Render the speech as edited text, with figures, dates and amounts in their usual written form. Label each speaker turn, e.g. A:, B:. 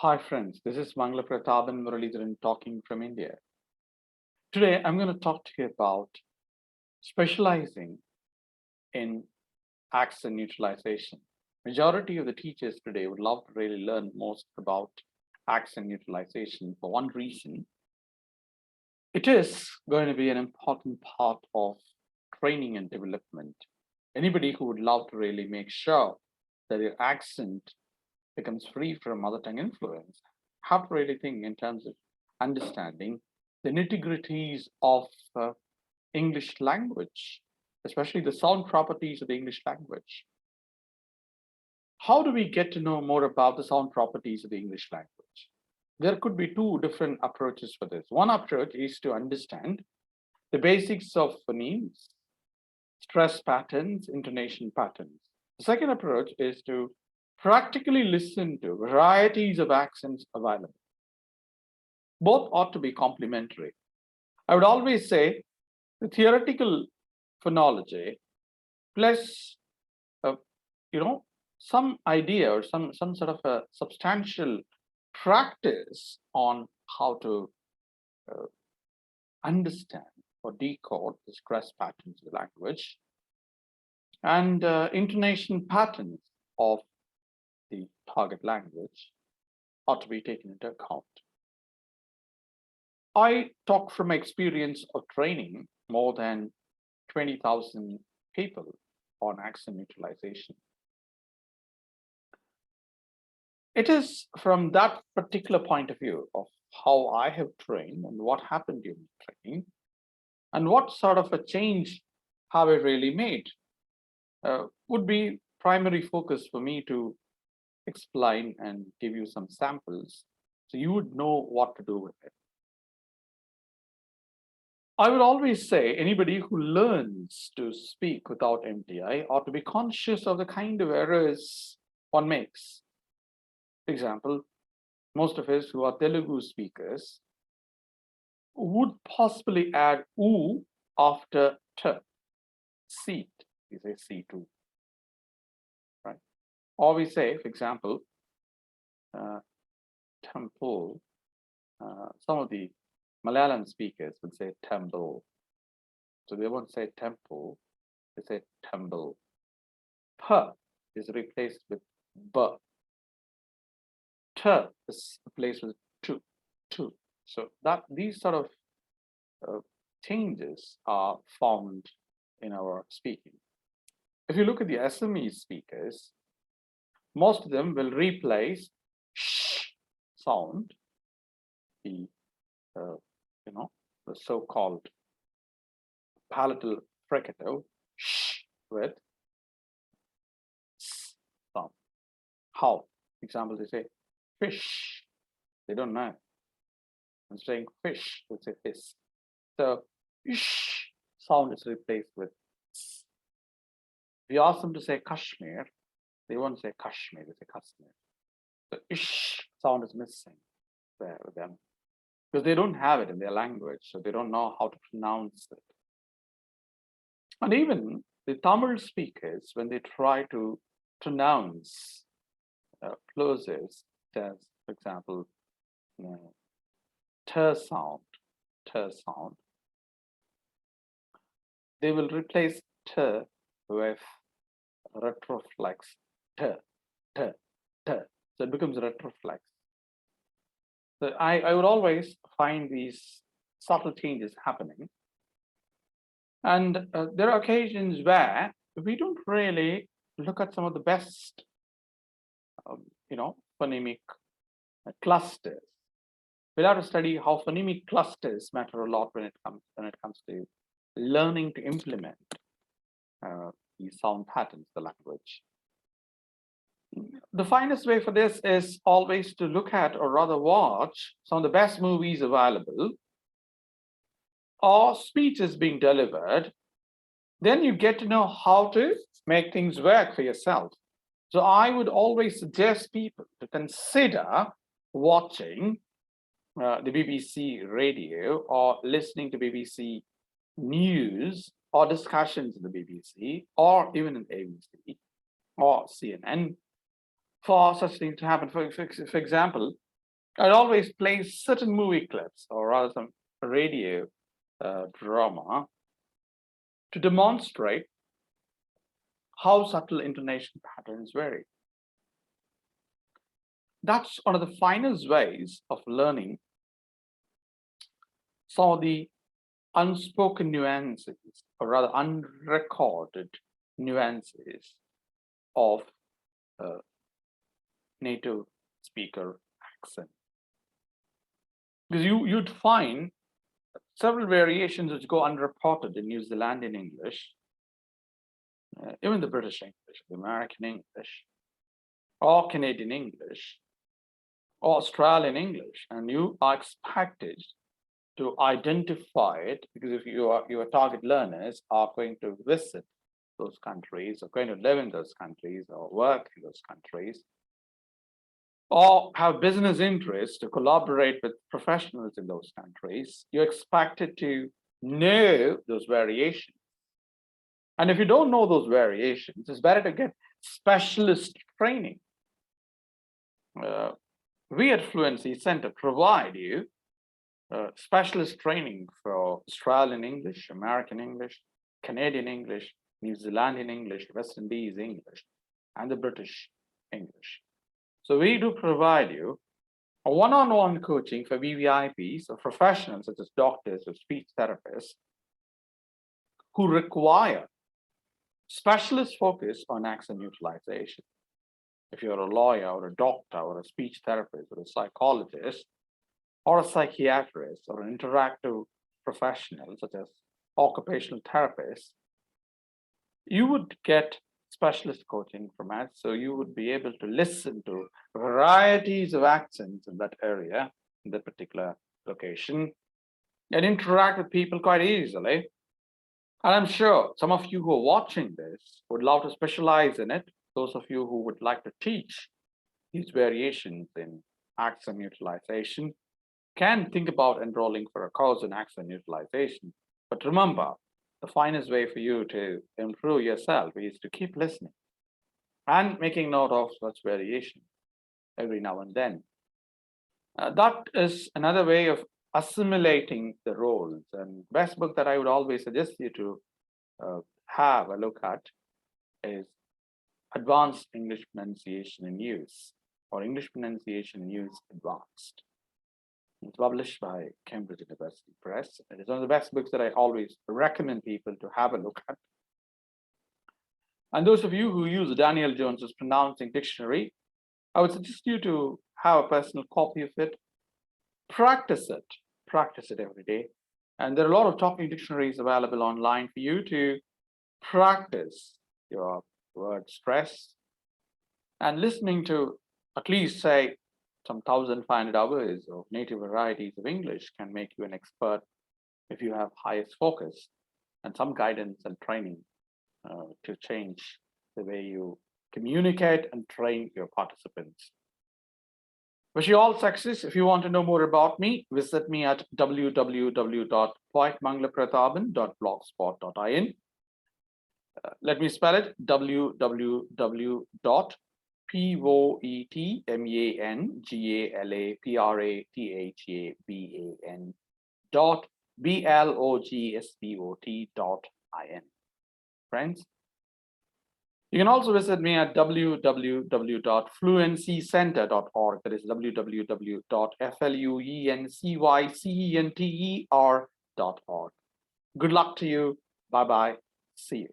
A: Hi friends, this is Mangalaprathaban talking from India. Today I'm going to talk to you about specializing in accent neutralization. Majority of the teachers today would love to really learn most about accent neutralization for one reason. It is going to be an important part of training and development. Anybody who would love to really make sure that your accent becomes free from mother tongue influence have to really think in terms of understanding the nitty-gritties of English language, especially the sound properties of the English language. How do we get to know more about the sound properties of the English language? There could be two different approaches for this. One approach is to understand the basics of phonemes, stress patterns, intonation patterns. The second approach is to practically listen to varieties of accents available. Both ought to be complementary. I would always say the theoretical phonology plus, some idea or some sort of a substantial practice on how to understand or decode the stress patterns of the language and intonation patterns of the target language ought to be taken into account. I talk from experience of training more than 20,000 people on accent neutralization. It is from that particular point of view of how I have trained and what happened during training and what sort of a change have I really made would be primary focus for me to explain and give you some samples so you would know what to do with it. I would always say anybody who learns to speak without MTI ought to be conscious of the kind of errors one makes. For example, most of us who are Telugu speakers would possibly add oo after t, seat, we say C2, right? Or we say, for example, temple, some of the Malayalam speakers would say temple. So they won't say temple, they say temple. P is replaced with b. T is replaced with two. So that these sort of changes are found in our speaking. If you look at the SME speakers, most of them will replace sh sound, the the so-called palatal fricative sh with s sound. How? For example, they say fish. They don't know. I'm saying fish, they say fish. So ish sound is replaced with s. If you ask them to say Kashmir, they won't say Kashmir, they say Kashmir. The ish sound is missing there with them because they don't have it in their language, so they don't know how to pronounce it. And even the Tamil speakers, when they try to pronounce plosives, as for example, sound, they will replace t with retroflex t. So it becomes retroflex. So I would always find these subtle changes happening. And there are occasions where we don't really look at some of the best, phonemic clusters. We'll have to study how phonemic clusters matter a lot when it comes to learning to implement these sound patterns, the language. The finest way for this is always to look at, or rather watch, some of the best movies available or speeches being delivered. Then you get to know how to make things work for yourself. So I would always suggest people to consider watching the BBC radio or listening to BBC news or discussions in the BBC or even in ABC or CNN for such things to happen. For example, I'd always play certain movie clips or rather some radio drama to demonstrate how subtle intonation patterns vary. That's one of the finest ways of learning some of the unspoken nuances, or rather unrecorded nuances of native speaker accent. Because you'd find several variations which go unreported in New Zealandian English, even the British English, the American English, or Canadian English, or Australian English, and you are expected to identify it, because if your target learners are going to visit those countries, or going to live in those countries, or work in those countries, or have business interests to collaborate with professionals in those countries, you're expected to know those variations. And if you don't know those variations, it's better to get specialist training. We at Fluency Center provide you specialist training for Australian English, American English, Canadian English, New Zealandian English, West Indies English, and the British English. So we do provide you a one-on-one coaching for VVIPs or professionals such as doctors or speech therapists who require specialist focus on accent neutralization. If you're a lawyer or a doctor or a speech therapist or a psychologist or a psychiatrist or an interactive professional such as occupational therapists, you would get specialist coaching from us, so you would be able to listen to varieties of accents in that area, in that particular location, and interact with people quite easily. And I'm sure some of you who are watching this would love to specialize in it. Those of you who would like to teach these variations in accent neutralization can think about enrolling for a course in accent neutralization. But remember, the finest way for you to improve yourself is to keep listening and making note of such variation every now and then. That is another way of assimilating the roles. And the best book that I would always suggest you to have a look at is Advanced English Pronunciation in Use, or English Pronunciation in Use Advanced. It's published by Cambridge University Press. It is one of the best books that I always recommend people to have a look at. And those of you who use Daniel Jones's Pronouncing Dictionary, I would suggest you to have a personal copy of it. Practice it every day. And there are a lot of talking dictionaries available online for you to practice your word stress. And listening to at least, say, some 1,500 hours of native varieties of English can make you an expert if you have highest focus and some guidance and training to change the way you communicate and train your participants. Wish you all success. If you want to know more about me, visit me at www.Mangalaprathaban.blogspot.in. Let me spell it: www.PvoETManGalaPrathaban.blogspot.in. Friends, you can also visit me at www.fluencycenter.org. That is www.fluencycenter.org. Good luck to you. Bye-bye. See you.